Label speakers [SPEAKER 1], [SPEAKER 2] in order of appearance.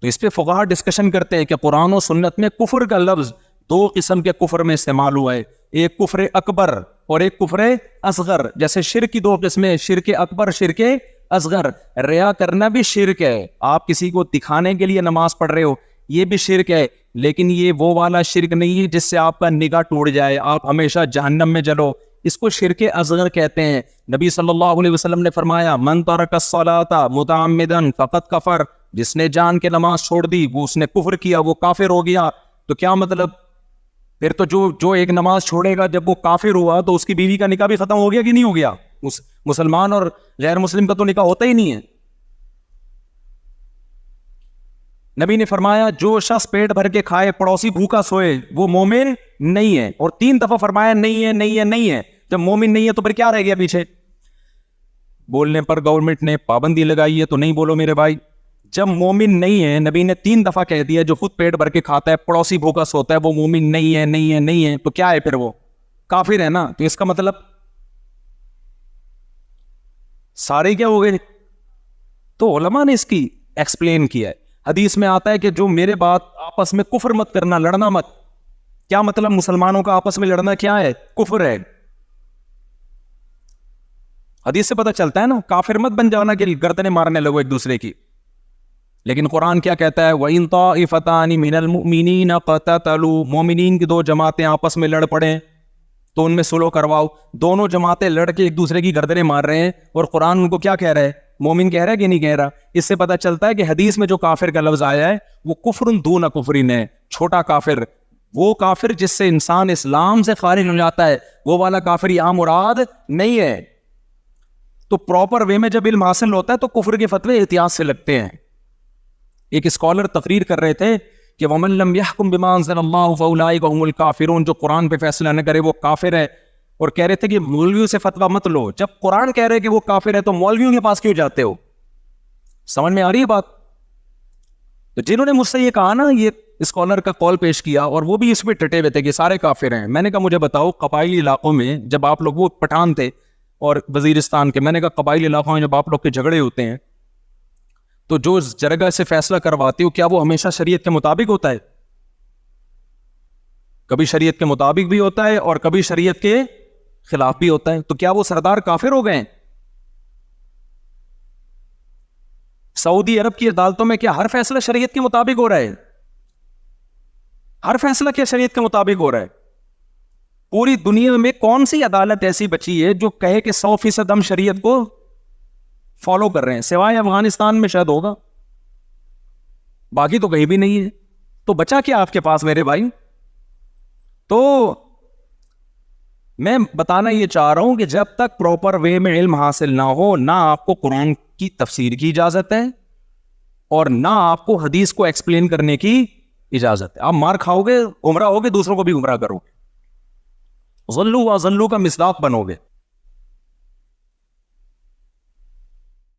[SPEAKER 1] تو اس پہ فقہا ڈسکشن کرتے ہیں کہ قرآن و سنت میں کفر کا لفظ دو قسم کے کفر میں استعمال ہوا ہے، ایک کفر اکبر اور ایک کفر اصغر. جیسے شرک کی دو قسمیں، شرک اکبر، شرک اصغر. ریا کرنا بھی شرک ہے، آپ کسی کو دکھانے کے لیے نماز پڑھ رہے ہو، یہ بھی شرک ہے، لیکن یہ وہ والا شرک نہیں ہے جس سے آپ کا نگاہ ٹوٹ جائے، آپ ہمیشہ جہنم میں جلو. اس کو شرک اصغر کہتے ہیں. نبی صلی اللہ علیہ وسلم نے فرمایا من ترک الصلاۃ متعمدا فقد کفر، جس نے جان کے نماز چھوڑ دی وہ اس نے کفر کیا، وہ کافر ہو گیا. تو کیا مطلب؟ پھر تو جو ایک نماز چھوڑے گا جب وہ کافر ہوا تو اس کی بیوی کا نکاح بھی ختم ہو گیا کہ نہیں ہو گیا؟ مسلمان اور غیر مسلم کا تو نکاح ہوتا ہی نہیں ہے. نبی نے فرمایا جو شخص پیٹ بھر کے کھائے پڑوسی بھوکا سوئے وہ مومن نہیں ہے. اور 3 دفعہ فرمایا نہیں ہے نہیں ہے نہیں ہے. جب مومن نہیں ہے تو پھر کیا رہ گیا پیچھے؟ بولنے پر گورنمنٹ نے پابندی لگائی ہے تو نہیں بولو میرے بھائی. جب مومن نہیں ہے، نبی نے 3 دفعہ کہہ دیا جو خود پیٹ بھر کے کھاتا ہے پڑوسی بھوکا سوتا ہے وہ مومن نہیں ہے نہیں ہے نہیں ہے. تو کیا ہے پھر؟ وہ کافر ہے نا. تو اس کا مطلب سارے کیا ہو گئے؟ تو علماء نے اس کی ایکسپلین کیا ہے. حدیث میں آتا ہے کہ جو میرے بات آپس میں کفر مت کرنا، لڑنا مت. کیا مطلب؟ مسلمانوں کا آپس میں لڑنا کیا ہے؟ کفر ہے. حدیث سے پتہ چلتا ہے نا، کافر مت بن جانا کہ گردنیں مارنے لگو ایک دوسرے کی. لیکن قرآن کیا کہتا ہے؟ وَإِن طَائِفَتَانِ مِنَ الْمُؤْمِنِينَ اقْتَتَلُوا، مومنین کی 2 جماعتیں آپس میں لڑ پڑیں تو ان میں صلح کرواؤ. دونوں جماعتیں لڑ کے ایک دوسرے کی گردنیں مار رہے ہیں اور قرآن ان کو کیا کہہ رہا ہے؟ مومن کہہ رہا ہے کہ نہیں کہہ رہا؟ اس سے پتہ چلتا ہے کہ حدیث میں جو کافر کا لفظ آیا ہے وہ کفر دون کفرین ہے، چھوٹا کافر. وہ کافر جس سے انسان اسلام سے خارج ہو جاتا ہے وہ والا کافر یہاں مراد نہیں ہے. تو پراپر وے میں جب علم حاصل ہوتا ہے تو کفر کے فتوے احتیاط سے لگتے ہیں. ایک اسکالر تقریر کر رہے تھے کہ وَمَن لَمْ يَحْكُمْ بِمَا أَنزَلَ اللَّهُ فَأُولَٰئِكَ هُمُ الْكَافِرُونَ، جو قرآن پہ فیصلہ نہ کرے وہ کافر ہے. اور کہہ رہے تھے کہ مولویوں سے فتویٰ مت لو، جب قرآن کہہ رہے کہ وہ کافر ہے تو مولویوں کے پاس کیوں جاتے ہو؟ سمجھ میں آ رہی ہے بات؟ تو جنہوں نے مجھ سے یہ کہا نا، یہ اسکالر کا کال پیش کیا اور وہ بھی اس پہ ٹٹے ہوئے تھے کہ سارے کافر ہیں. میں نے کہا مجھے بتاؤ قبائلی علاقوں میں جب آپ لوگ، وہ پٹھان تھے اور وزیرستان کے، میں نے کہا قبائلی علاقوں میں جب آپ لوگ کے جھگڑے ہوتے ہیں تو جو جرگہ سے فیصلہ کرواتے ہو کیا وہ ہمیشہ شریعت کے مطابق ہوتا ہے؟ کبھی شریعت کے مطابق بھی ہوتا ہے اور کبھی شریعت کے خلاف بھی ہوتا ہے. تو کیا وہ سردار کافر ہو گئے ہیں؟ سعودی عرب کی عدالتوں میں کیا ہر فیصلہ شریعت کے مطابق ہو رہا ہے؟ ہر فیصلہ کیا شریعت کے مطابق ہو رہا ہے؟ پوری دنیا میں کون سی عدالت ایسی بچی ہے جو کہے کہ 100% ہم شریعت کو فالو کر رہے ہیں؟ سوائے افغانستان میں شاید ہوگا، باقی تو کہیں بھی نہیں ہے. تو بچا کیا آپ کے پاس میرے بھائی؟ تو میں بتانا یہ چاہ رہا ہوں کہ جب تک پراپر وے میں علم حاصل نہ ہو، نہ آپ کو قرآن کی تفسیر کی اجازت ہے اور نہ آپ کو حدیث کو ایکسپلین کرنے کی اجازت ہے. آپ مار کھاؤ گے، گمراہ ہوگے، دوسروں کو بھی گمراہ کرو گے، ضلوا ضلوا کا مصداق بنو گے.